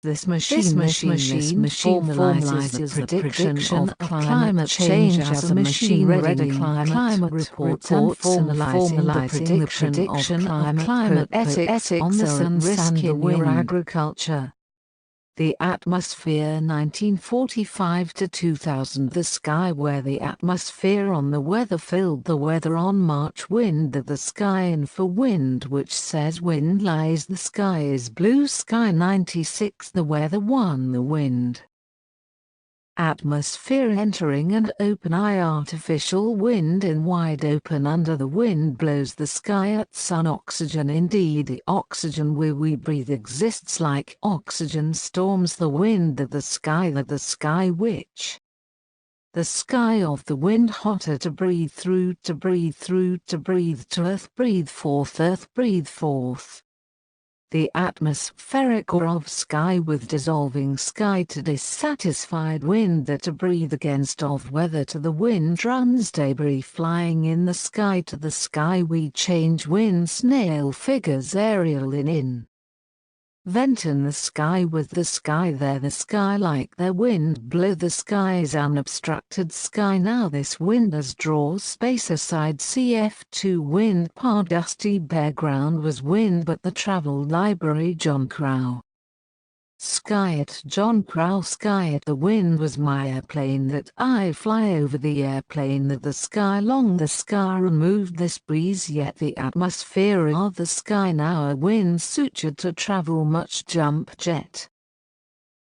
This machine formalizes the prediction of climate change as a machine-ready climate reports analyzing the prediction of climate poetics on the sun and the wind. Agriculture. The Atmosphere 1945 to 2000. The sky where the atmosphere on the weather filled the weather on March. Wind of the sky and for wind which says wind lies the sky is blue sky. 96. The weather won the wind. Atmosphere entering and open eye artificial wind in wide open under the wind blows the sky at sun. Oxygen indeed the oxygen we breathe exists like oxygen storms. The wind of the sky which the sky of the wind hotter to breathe through to earth breathe forth. The atmospheric aura of sky with dissolving sky to dissatisfied wind that to breathe against of weather to the wind runs debris flying in the sky to the sky we change wind snail figures aerial in vent in the sky with the sky there the sky like their wind blow the sky is unobstructed sky now this wind as draws space aside cf2 wind part dusty bare ground was wind but the travel library John Crow. Sky at John Crow sky at the wind was my airplane that I fly over the airplane that the sky long the sky removed this breeze yet the atmosphere of the sky now a wind sutured to travel much jump jet.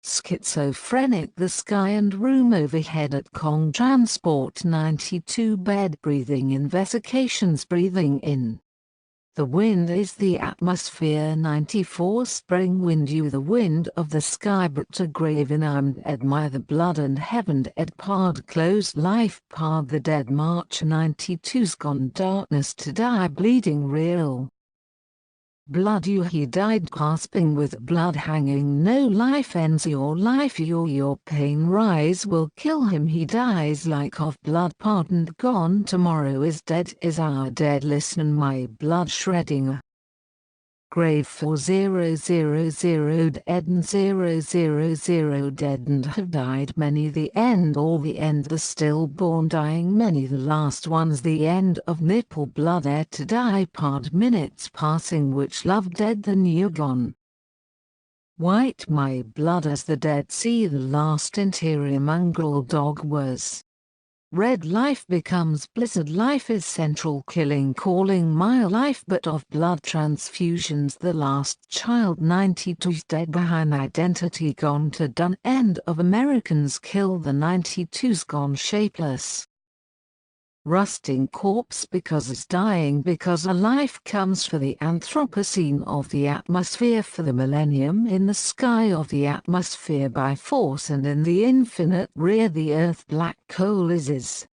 Schizophrenic the sky and room overhead at Kong transport 92 bed breathing investigations breathing in. The wind is the atmosphere 94 spring wind you the wind of the sky but to grave in I'm admire the blood and heaven ed pard closed life pard the dead March 92's gone darkness to die bleeding real. Blood you he died gasping with blood hanging no life ends your life your pain rise will kill him he dies like of blood pardoned gone tomorrow is dead is our dead listen my blood shredding grave 4000 dead and 000 dead and have died many the end all the end the stillborn dying many the last ones the end of nipple blood air to die part minutes passing which love dead the new gone. White my blood as the dead see the last interior mongrel dog was. Red life becomes blizzard life is central killing calling my life but of blood transfusions the last child 92's dead behind identity gone to done end of Americans kill the 92's gone shapeless. Rusting corpse because it's dying because a life comes for the Anthropocene of the atmosphere for the millennium in the sky of the atmosphere by force and in the infinite rear the earth black coal is.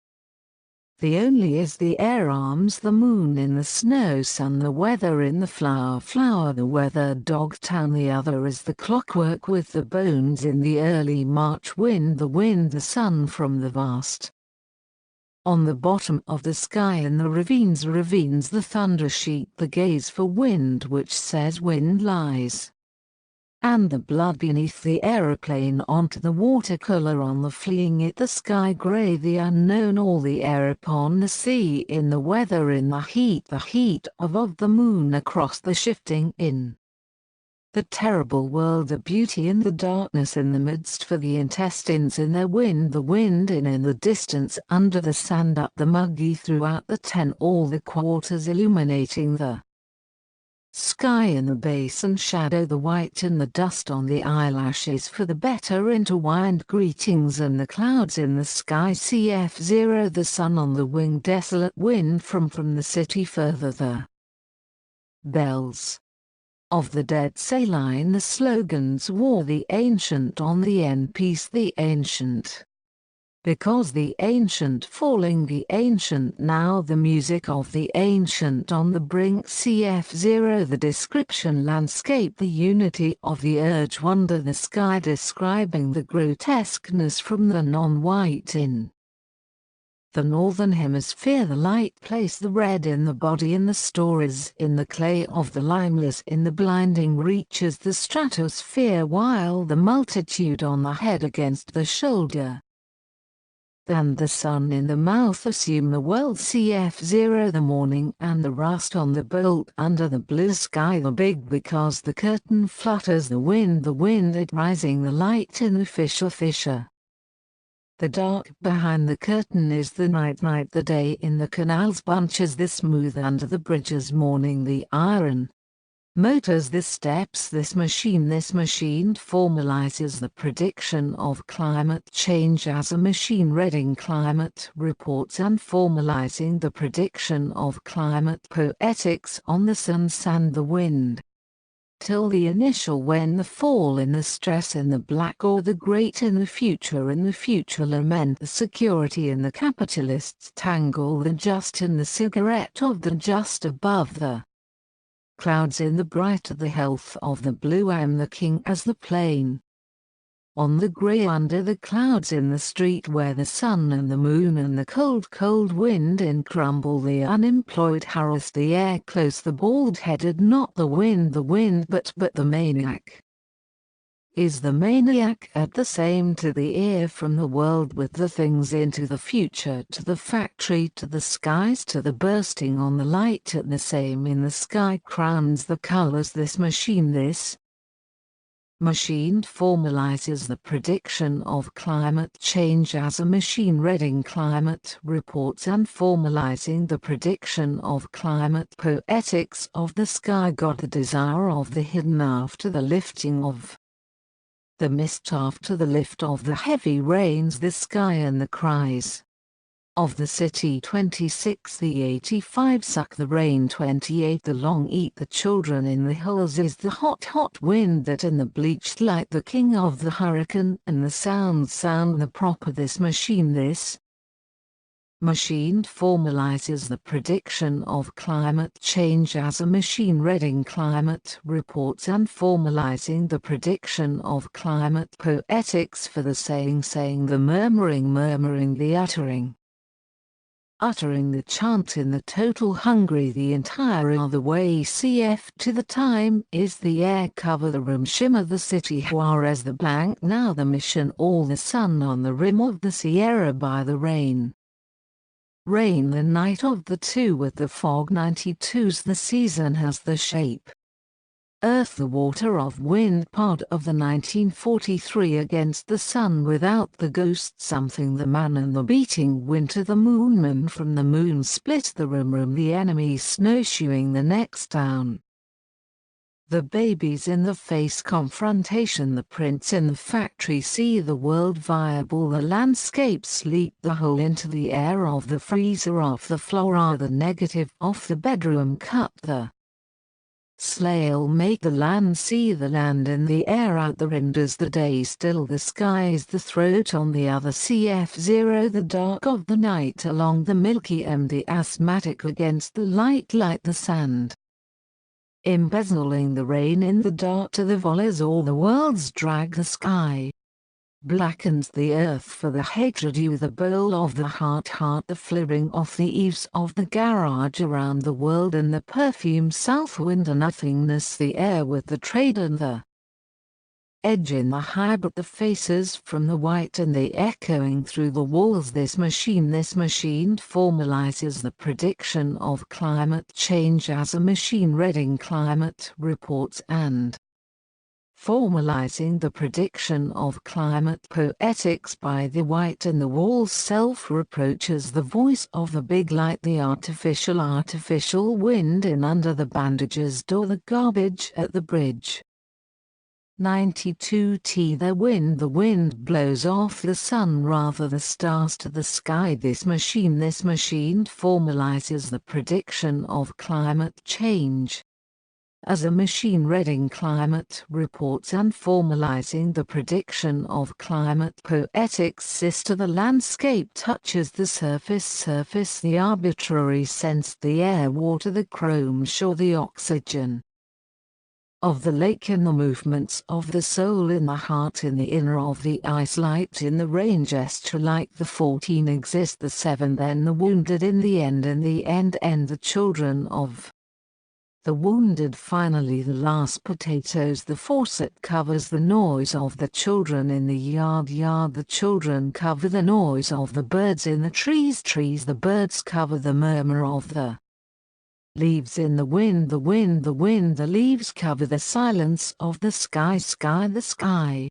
The only is the air arms the moon in the snow sun the weather in the flower the weather Dogtown the other is the clockwork with the bones in the early March wind the sun from the vast. On the bottom of the sky in the ravines the thunder sheet the gaze for wind which says wind lies. And the blood beneath the aeroplane onto the watercolor on the fleeing it the sky gray the unknown all the air upon the sea in the weather in the heat of the moon across the shifting in. The terrible world the beauty in the darkness in the midst for the intestines in the wind in the distance under the sand up the muggy throughout the 10 all the quarters illuminating the sky in the basin shadow the white in the dust on the eyelashes for the better intertwined greetings and the clouds in the sky cf0 the sun on the wing desolate wind from the city further the bells of the dead saline the slogans war the ancient on the end peace the ancient. Because the ancient falling the ancient now the music of the ancient on the brink cf0 the description landscape the unity of the urge wonder the sky describing the grotesqueness from the non-white in. The northern hemisphere, the light place, the red in the body, in the stories, in the clay of the limeless, in the blinding reaches the stratosphere, while the multitude on the head against the shoulder and the sun in the mouth assume the world. CF0 the morning and the rust on the bolt under the blue sky, the big because the curtain flutters, the wind it rising, the light in the fissure. The dark behind the curtain is the night, the day in the canals bunches, the smooth under the bridges, morning the iron motors, the steps, this machine formalizes the prediction of climate change as a machine reading climate reports and formalizing the prediction of climate poetics on the sun, sand, the wind. Till the initial, when the fall, in the stress, in the black, or the great, in the future lament, the security in the capitalists tangle, the just in the cigarette of the just above the clouds, in the bright, the health of the blue, I am the king as the plain on the grey, under the clouds, in the street where the sun and the moon and the cold wind in crumble, the unemployed harass the air close, the bald-headed, not the wind but the maniac is the maniac at the same, to the ear, from the world with the things into the future, to the factory, to the skies, to the bursting on the light, at the same in the sky crowns the colors, this machine formalizes the prediction of climate change as a machine reading climate reports and formalizing the prediction of climate poetics of the sky god, the desire of the hidden after the lifting of the mist, after the lift of the heavy rains, the sky and the cries of the city. 26 The 85 suck the rain. 28 The long eat the children in the hills is the hot wind that in the bleached light, the king of the hurricane, and the sound the proper, this machine formalizes the prediction of climate change as a machine reading climate reports and formalizing the prediction of climate poetics for the saying, the murmuring, the uttering the chant, in the total hungry, the entire other way. CF to the time is the air cover, the room shimmer, the city Juarez, the blank now, the mission, all the sun on the rim of the Sierra by the rain, the night of the two with the fog. 92's the season has the shape earth, the water of wind, part of the 1943 against the sun without the ghost, something, the man and the beating winter, the moon from the moon split, the room, the enemy snowshoeing the next town, the babies in the face confrontation, the prints in the factory, see the world viable, the landscape sleep, the hole into the air of the freezer, off the floor are the negative, off the bedroom cut, the Slail make the land, see the land in the air, out the rim does the day, still the sky is the throat on the other. CF0 the dark of the night along the Milky the asthmatic against the light, the sand embezzling the rain in the dark, to the volleys all the worlds drag, the sky blackens the earth for the hatred, you the bowl of the heart, the flickering off the eaves of the garage around the world, and the perfume south wind, and nothingness, the air with the trade and the edge in the hybrid, the faces from the white and the echoing through the walls. This machine formalizes the prediction of climate change as a machine reading climate reports and formalizing the prediction of climate poetics by the white and the walls. Self-reproaches the voice of the big light, the artificial wind in under the bandages door, the garbage at the bridge. 92T the wind blows off the sun, rather the stars to the sky. This machine formalizes the prediction of climate change as a machine reading climate reports and formalizing the prediction of climate poetics. Sister the landscape touches the surface, the arbitrary sense, the air, water, the chrome shore, the oxygen of the lake in the movements of the soul in the heart in the inner of the ice light in the rain gesture like the 14 exist the 7 then the wounded in the end the children of the wounded finally the last potatoes the faucet covers the noise of the children in the yard the children cover the noise of the birds in the trees the birds cover the murmur of the leaves in the wind the leaves cover the silence of the sky the sky